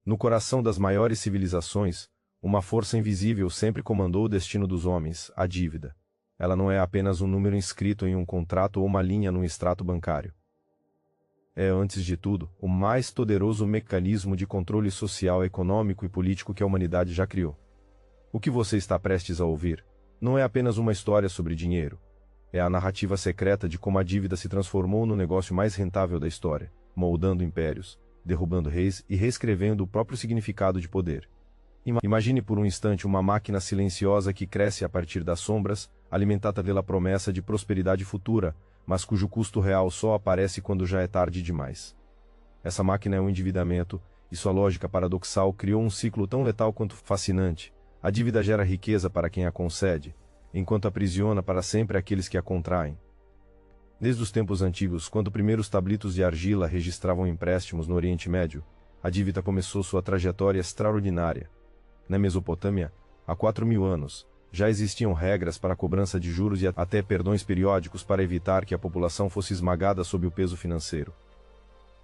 No coração das maiores civilizações, uma força invisível sempre comandou o destino dos homens, a dívida. Ela não é apenas um número inscrito em um contrato ou uma linha num extrato bancário. É, antes de tudo, o mais poderoso mecanismo de controle social, econômico e político que a humanidade já criou. O que você está prestes a ouvir não é apenas uma história sobre dinheiro. É a narrativa secreta de como a dívida se transformou no negócio mais rentável da história, moldando impérios, derrubando reis e reescrevendo o próprio significado de poder. Imagine por um instante uma máquina silenciosa que cresce a partir das sombras, alimentada pela promessa de prosperidade futura, mas cujo custo real só aparece quando já é tarde demais. Essa máquina é um endividamento, e sua lógica paradoxal criou um ciclo tão letal quanto fascinante. A dívida gera riqueza para quem a concede, enquanto aprisiona para sempre aqueles que a contraem. Desde os tempos antigos, quando primeiros tablitos de argila registravam empréstimos no Oriente Médio, a dívida começou sua trajetória extraordinária. Na Mesopotâmia, há 4.000 anos, já existiam regras para a cobrança de juros e até perdões periódicos para evitar que a população fosse esmagada sob o peso financeiro.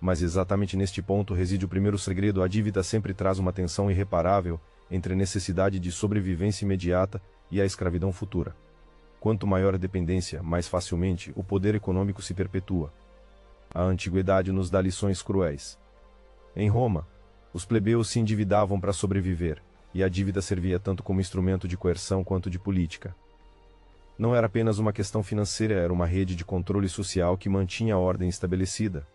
Mas exatamente neste ponto reside o primeiro segredo: a dívida sempre traz uma tensão irreparável entre a necessidade de sobrevivência imediata e a escravidão futura. Quanto maior a dependência, mais facilmente o poder econômico se perpetua. A antiguidade nos dá lições cruéis. Em Roma, os plebeus se endividavam para sobreviver, e a dívida servia tanto como instrumento de coerção quanto de política. Não era apenas uma questão financeira, era uma rede de controle social que mantinha a ordem estabelecida.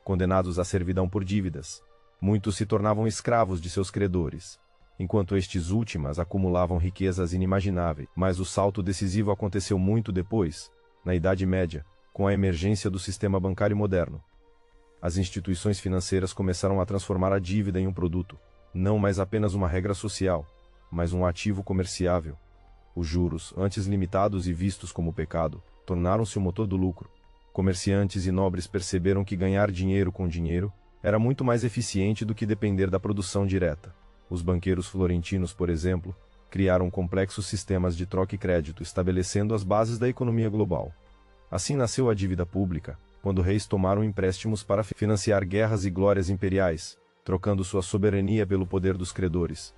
Condenados à servidão por dívidas, muitos se tornavam escravos de seus credores, enquanto estes últimos acumulavam riquezas inimagináveis. Mas o salto decisivo aconteceu muito depois, na Idade Média, com a emergência do sistema bancário moderno. As instituições financeiras começaram a transformar a dívida em um produto, não mais apenas uma regra social, mas um ativo comerciável. Os juros, antes limitados e vistos como pecado, tornaram-se o motor do lucro. Comerciantes e nobres perceberam que ganhar dinheiro com dinheiro era muito mais eficiente do que depender da produção direta. Os banqueiros florentinos, por exemplo, criaram complexos sistemas de troca e crédito, estabelecendo as bases da economia global. Assim nasceu a dívida pública, quando reis tomaram empréstimos para financiar guerras e glórias imperiais, trocando sua soberania pelo poder dos credores.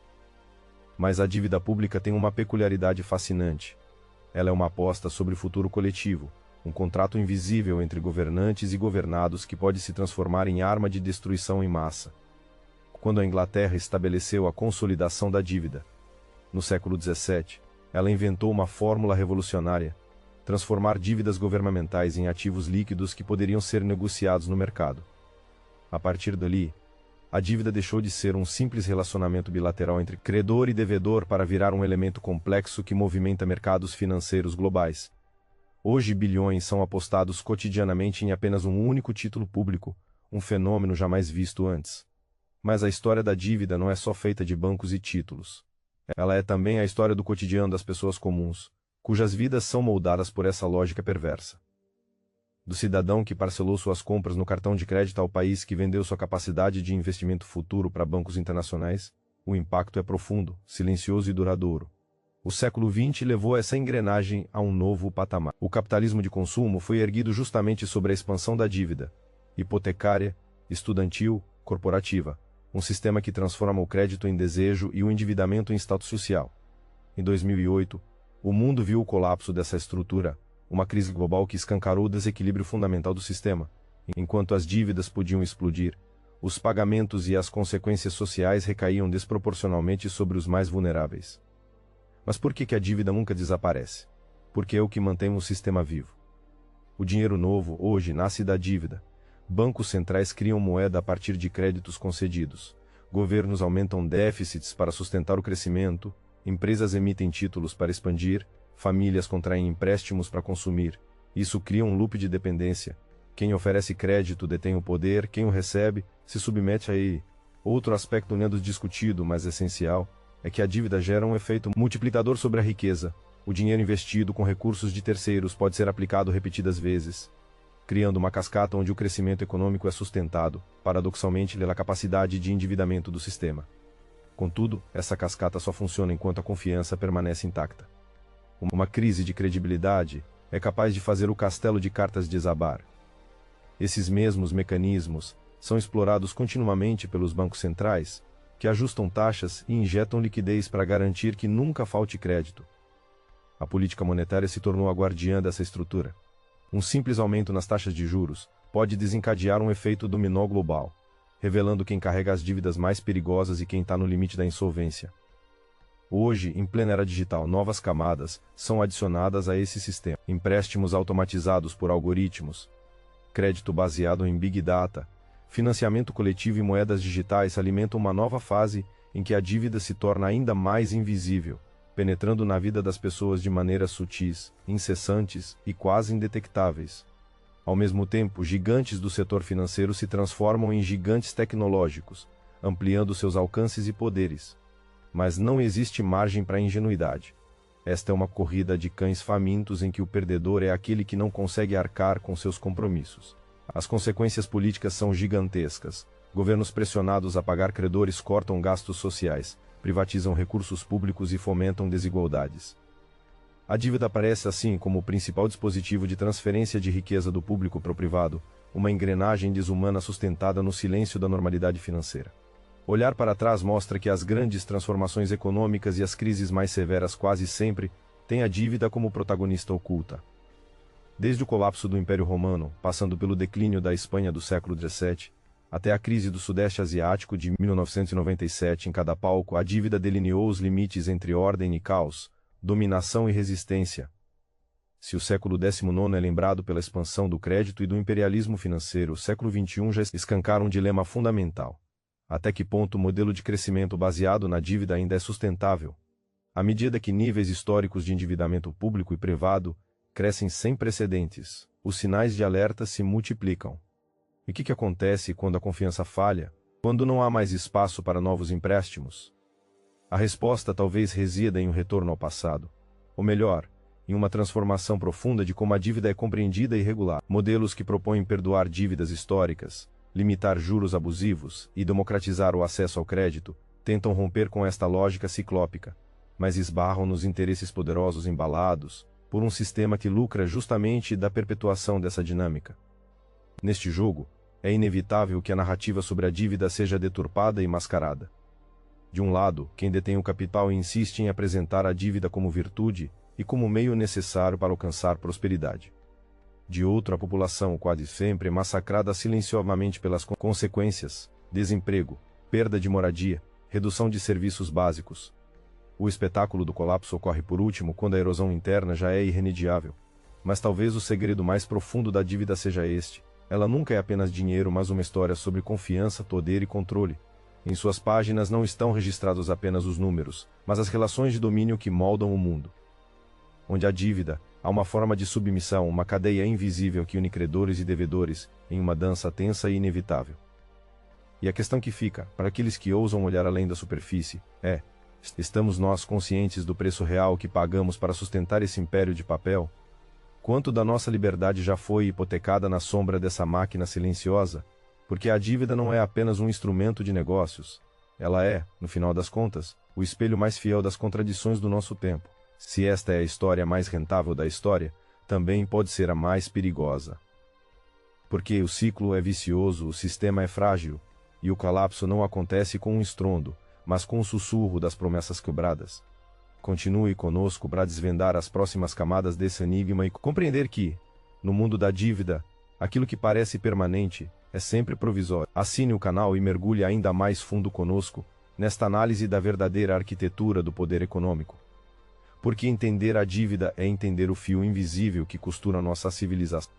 Mas a dívida pública tem uma peculiaridade fascinante. Ela é uma aposta sobre o futuro coletivo, um contrato invisível entre governantes e governados que pode se transformar em arma de destruição em massa. Quando a Inglaterra estabeleceu a consolidação da dívida, no século XVII, ela inventou uma fórmula revolucionária: transformar dívidas governamentais em ativos líquidos que poderiam ser negociados no mercado. A partir dali, a dívida deixou de ser um simples relacionamento bilateral entre credor e devedor para virar um elemento complexo que movimenta mercados financeiros globais. Hoje, bilhões são apostados cotidianamente em apenas um único título público, um fenômeno jamais visto antes. Mas a história da dívida não é só feita de bancos e títulos. Ela é também a história do cotidiano das pessoas comuns, cujas vidas são moldadas por essa lógica perversa. Do cidadão que parcelou suas compras no cartão de crédito ao país que vendeu sua capacidade de investimento futuro para bancos internacionais, o impacto é profundo, silencioso e duradouro. O século XX levou essa engrenagem a um novo patamar. O capitalismo de consumo foi erguido justamente sobre a expansão da dívida hipotecária, estudantil, corporativa, um sistema que transforma o crédito em desejo e o endividamento em status social. Em 2008, o mundo viu o colapso dessa estrutura, uma crise global que escancarou o desequilíbrio fundamental do sistema. Enquanto as dívidas podiam explodir, os pagamentos e as consequências sociais recaíam desproporcionalmente sobre os mais vulneráveis. Mas por que a dívida nunca desaparece? Porque é o que mantém o sistema vivo. O dinheiro novo, hoje, nasce da dívida. Bancos centrais criam moeda a partir de créditos concedidos. Governos aumentam déficits para sustentar o crescimento. Empresas emitem títulos para expandir. Famílias contraem empréstimos para consumir. Isso cria um loop de dependência. Quem oferece crédito detém o poder, quem o recebe se submete a ele. Outro aspecto menos discutido, mas essencial, é que a dívida gera um efeito multiplicador sobre a riqueza. O dinheiro investido com recursos de terceiros pode ser aplicado repetidas vezes, criando uma cascata onde o crescimento econômico é sustentado, paradoxalmente, pela capacidade de endividamento do sistema. Contudo, essa cascata só funciona enquanto a confiança permanece intacta. Uma crise de credibilidade é capaz de fazer o castelo de cartas desabar. Esses mesmos mecanismos são explorados continuamente pelos bancos centrais, que ajustam taxas e injetam liquidez para garantir que nunca falte crédito. A política monetária se tornou a guardiã dessa estrutura. Um simples aumento nas taxas de juros pode desencadear um efeito dominó global, revelando quem carrega as dívidas mais perigosas e quem está no limite da insolvência. Hoje, em plena era digital, novas camadas são adicionadas a esse sistema. Empréstimos automatizados por algoritmos, crédito baseado em Big Data, financiamento coletivo e moedas digitais alimentam uma nova fase em que a dívida se torna ainda mais invisível, penetrando na vida das pessoas de maneiras sutis, incessantes e quase indetectáveis. Ao mesmo tempo, gigantes do setor financeiro se transformam em gigantes tecnológicos, ampliando seus alcances e poderes. Mas não existe margem para ingenuidade. Esta é uma corrida de cães famintos em que o perdedor é aquele que não consegue arcar com seus compromissos. As consequências políticas são gigantescas. Governos pressionados a pagar credores cortam gastos sociais, privatizam recursos públicos e fomentam desigualdades. A dívida aparece assim como o principal dispositivo de transferência de riqueza do público para o privado, uma engrenagem desumana sustentada no silêncio da normalidade financeira. Olhar para trás mostra que as grandes transformações econômicas e as crises mais severas quase sempre têm a dívida como protagonista oculta. Desde o colapso do Império Romano, passando pelo declínio da Espanha do século XVII, até a crise do Sudeste Asiático de 1997, em cada palco, a dívida delineou os limites entre ordem e caos, dominação e resistência. Se o século XIX é lembrado pela expansão do crédito e do imperialismo financeiro, o século XXI já escancara um dilema fundamental. Até que ponto o modelo de crescimento baseado na dívida ainda é sustentável? À medida que níveis históricos de endividamento público e privado crescem sem precedentes, os sinais de alerta se multiplicam. E o que acontece quando a confiança falha? Quando não há mais espaço para novos empréstimos? A resposta talvez resida em um retorno ao passado. Ou melhor, em uma transformação profunda de como a dívida é compreendida e regulada. Modelos que propõem perdoar dívidas históricas, limitar juros abusivos e democratizar o acesso ao crédito, tentam romper com esta lógica ciclópica, mas esbarram nos interesses poderosos embalados por um sistema que lucra justamente da perpetuação dessa dinâmica. Neste jogo, é inevitável que a narrativa sobre a dívida seja deturpada e mascarada. De um lado, quem detém o capital insiste em apresentar a dívida como virtude e como meio necessário para alcançar prosperidade. De outro, a população quase sempre é massacrada silenciosamente pelas consequências: desemprego, perda de moradia, redução de serviços básicos. O espetáculo do colapso ocorre por último quando a erosão interna já é irremediável. Mas talvez o segredo mais profundo da dívida seja este: ela nunca é apenas dinheiro, mas uma história sobre confiança, poder e controle. Em suas páginas não estão registrados apenas os números, mas as relações de domínio que moldam o mundo. Onde há dívida, há uma forma de submissão, uma cadeia invisível que une credores e devedores, em uma dança tensa e inevitável. E a questão que fica, para aqueles que ousam olhar além da superfície, é: estamos nós conscientes do preço real que pagamos para sustentar esse império de papel? Quanto da nossa liberdade já foi hipotecada na sombra dessa máquina silenciosa? Porque a dívida não é apenas um instrumento de negócios. Ela é, no final das contas, o espelho mais fiel das contradições do nosso tempo. Se esta é a história mais rentável da história, também pode ser a mais perigosa. Porque o ciclo é vicioso, o sistema é frágil, e o colapso não acontece com um estrondo, mas com o sussurro das promessas quebradas. Continue conosco para desvendar as próximas camadas desse enigma e compreender que, no mundo da dívida, aquilo que parece permanente é sempre provisório. Assine o canal e mergulhe ainda mais fundo conosco nesta análise da verdadeira arquitetura do poder econômico. Porque entender a dívida é entender o fio invisível que costura nossa civilização.